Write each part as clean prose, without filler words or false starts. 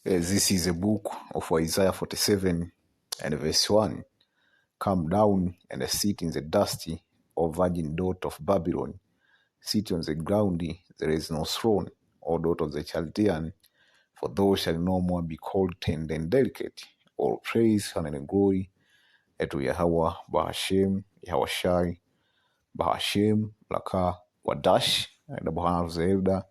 This is a book of Isaiah 47 and verse 1. Come down and sit in the dusty, O virgin daughter of Babylon. Sit on the ground, there is no throne, O daughter of the Chaldean, for thou shalt no more be called tender and delicate. All praise and glory to Yahweh, Bahashem, Yahweh Shai, Bahashem, Laka, Wadash, and the Bahar of the elder,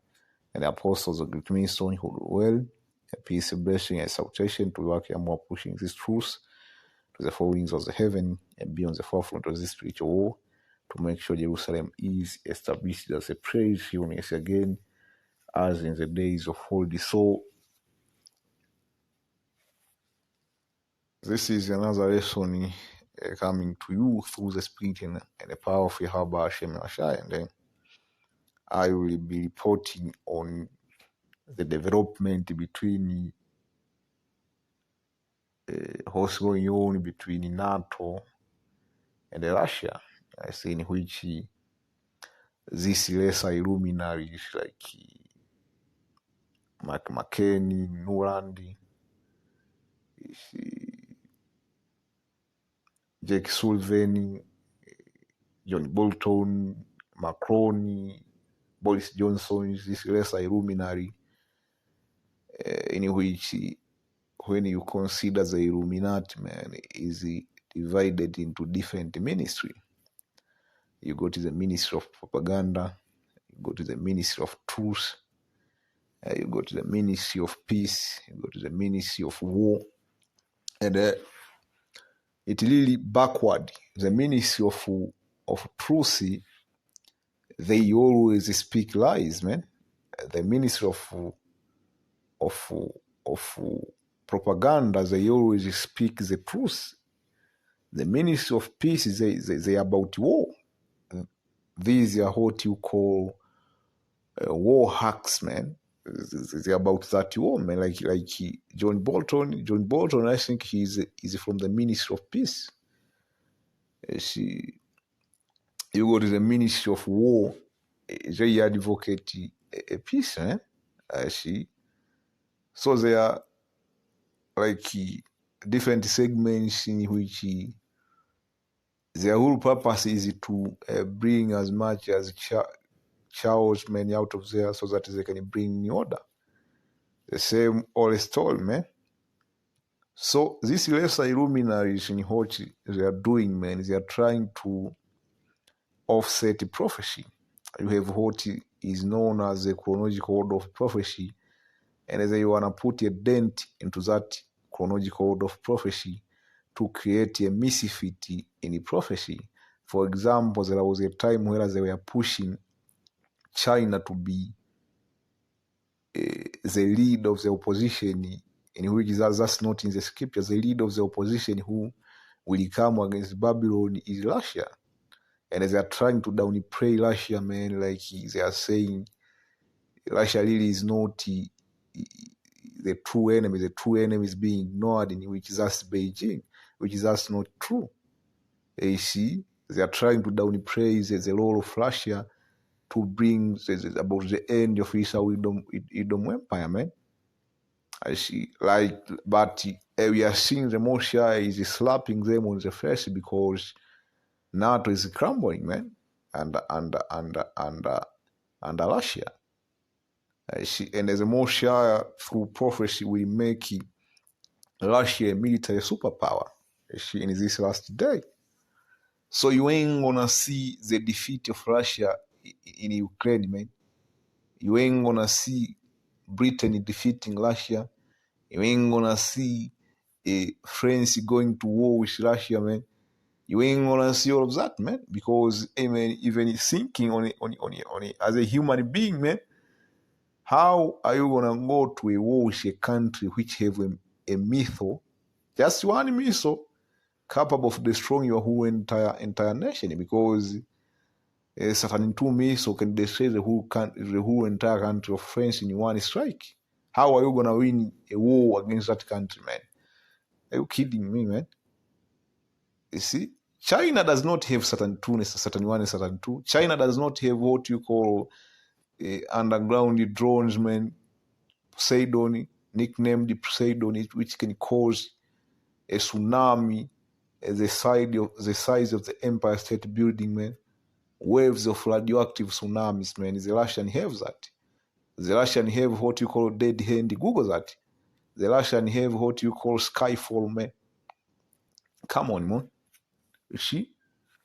and the apostles of Great Ministry who do well. A peace, a blessing, and salutation to work and more pushing this truth to the four winds of the heaven and be on the forefront of this spiritual war to make sure Jerusalem is established as a praise units again as in the days of old. So this is another lesson coming to you through the spirit and the power of Yahweh Hashem Yashai, and then I will be reporting on the development between what's going on between NATO and Russia, as in which these lesser luminaries like Mark McKinney, Nuland, Jake Sullivan, John Bolton, Macron, Boris Johnson, this lesser luminary, in which when you consider the Illuminati, man, is divided into different ministry. You go to the Ministry of Propaganda, you go to the Ministry of Truth, you go to the Ministry of Peace, you go to the Ministry of War, and it really backward. The Ministry of Truth, they always speak lies, man. The Ministry of Propaganda, they always speak the truth. The Ministry of Peace, they about war. These are what you call war hacks, man. They're about that war, man. Like John Bolton. John Bolton, I think he's from the Ministry of Peace. You go to the Ministry of War, they advocate a peace, man. So there are like different segments in which their whole purpose is to bring as much as chaos, man, out of there so that they can bring order. The same all story, man. So these lesser luminaries in what they are doing, man, they are trying to offset prophecy. You have what is known as the chronological order of prophecy, and they want to put a dent into that chronological order of prophecy to create a misfit in the prophecy. For example, there was a time where they were pushing China to be the lead of the opposition, in which that's not in the scripture. The lead of the opposition who will come against Babylon is Russia. And they are trying to downplay Russia, man, like they are saying Russia really is not the true enemy. The true enemy is being ignored, in which that's Beijing, which is that's not true. You see, they are trying to downplay the role of Russia to bring about the end of Edom Empire, man. I see, like, but we are seeing the Moshe is slapping them on the face because NATO is crumbling, man, and Russia. I see, and as a Moshe through prophecy will make Russia a military superpower. I see, in this last day. So you ain't gonna see the defeat of Russia in Ukraine, man. You ain't gonna see Britain defeating Russia. You ain't gonna see France going to war with Russia, man. You ain't gonna see all of that, man. Because, hey, man, even thinking on it as a human being, man, how are you gonna go to a war with a country which have a missile, just one missile, capable of destroying your whole entire nation? Because certain two missiles can destroy the whole entire country of France in one strike. How are you gonna win a war against that country, man? Are you kidding me, man? You see, China does not have certain two, certain one, certain two. China does not have what you call underground drones, man, Poseidon. nicknamed Poseidon, which can cause a tsunami the size of the Empire State Building, man. Waves of radioactive tsunamis, man. The Russian have that. The Russian have what you call dead hand. Google that. The Russian have what you call skyfall, man. Come on, man. You see?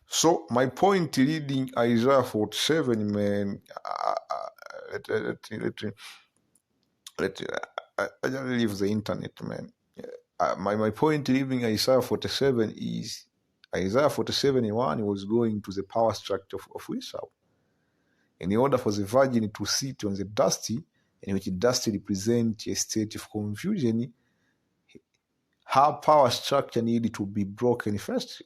So my point reading Isaiah 47, man. I just leave the internet, man. My point reading Isaiah 47 is Isaiah 47:1 was going to the power structure of Esau. In order for the virgin to sit on the dusty, in which dusty represents a state of confusion, her power structure needed to be broken first.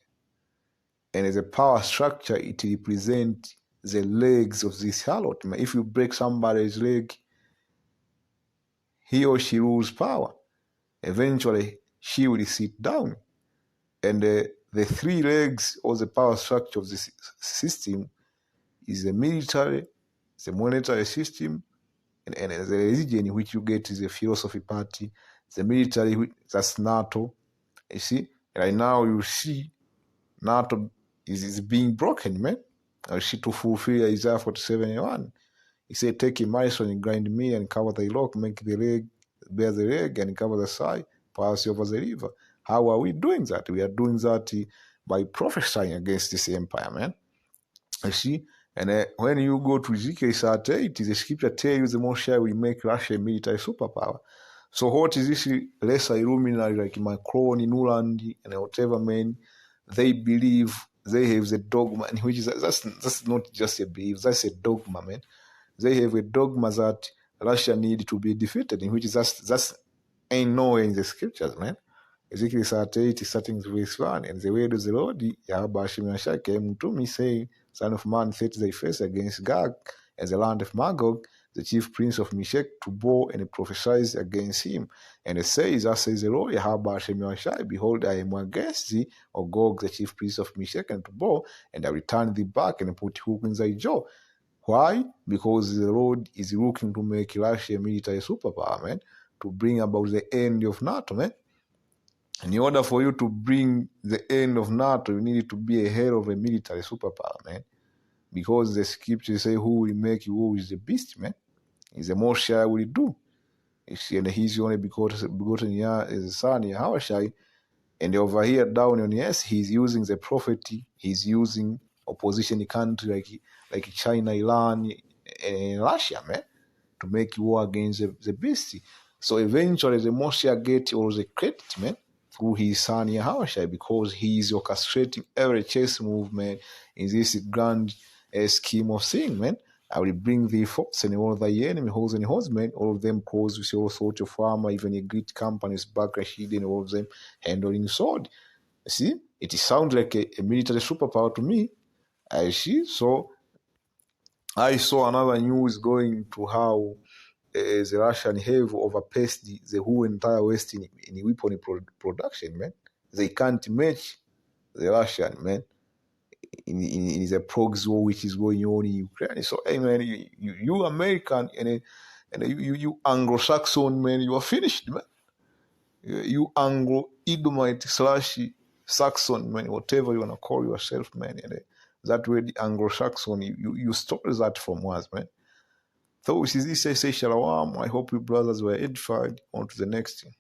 And as a power structure, it represents the legs of this harlot. If you break somebody's leg, he or she loses power. Eventually, she will sit down. And the three legs or the power structure of this system is the military, the monetary system, and the religion in which you get is the philosophy party, the military, that's NATO. You see, right now you see NATO is being broken, man. I see to fulfill Isaiah 47:1. He said, take a milestone and grind me and cover the rock, make the leg, bear the leg and cover the side, pass over the river. How are we doing that? We are doing that by prophesying against this empire, man. You see? And when you go to Ezekiel 38, the scripture tells you the Most High will make Russia a military superpower. So what is this lesser illuminati like Macron, Nuland, and whatever, man? They believe they have the dogma, and which is that's not just a belief, that's a dogma, man. They have a dogma that Russia need to be defeated, in which is that's ain't nowhere in the scriptures, man. Ezekiel 38, starting with verse 1, and the word of the Lord, Yahweh Hashem Yahshua, came to me, saying, Son of man, set thy face against Gog, and the land of Magog, the chief prince of Meshech, to bow and prophesy against him. And it says, thus says the Lord, Yahweh Hashem Yahshua, behold, I am against thee, O Gog, the chief prince of Meshech, and to bow, and I will turn thee back and put hook in thy jaw. Why? Because the Lord is looking to make Russia a military superpower, man, to bring about the end of NATO, man. In order for you to bring the end of NATO, you need to be a head of a military superpower, man. Because the scriptures say, who will make you war is the beast, man. Is the Most High will do. You see, and he's the only begotten is the son, Yahweh. And over here, down on earth, he's using the prophet, he's using opposition country like China, Iran, and Russia, man, to make war against the beast. So eventually, the Most High get all the credit, man, through his son Yahweh, because he is orchestrating every chess movement in this grand scheme of things, man. I will bring thee forth and all thy enemy, hosts and horsemen, all of them clothed with all sorts of armor, even a great companies back hidden, all of them handling sword. See, it sounds like a military superpower to me. I see. So I saw another news going to how the Russian have overpaced the whole entire West in weapon production, man. They can't match the Russian, man, in the proxy war which is going on in Ukraine. So, hey, man, you American and you Anglo-Saxon, man, you are finished, man. You Anglo-Edomite / Saxon, man, whatever you want to call yourself, man. And that way, the Anglo-Saxon, you stole that from us, man. So, this is this, I say shalom. I hope you brothers were edified. On to the next thing.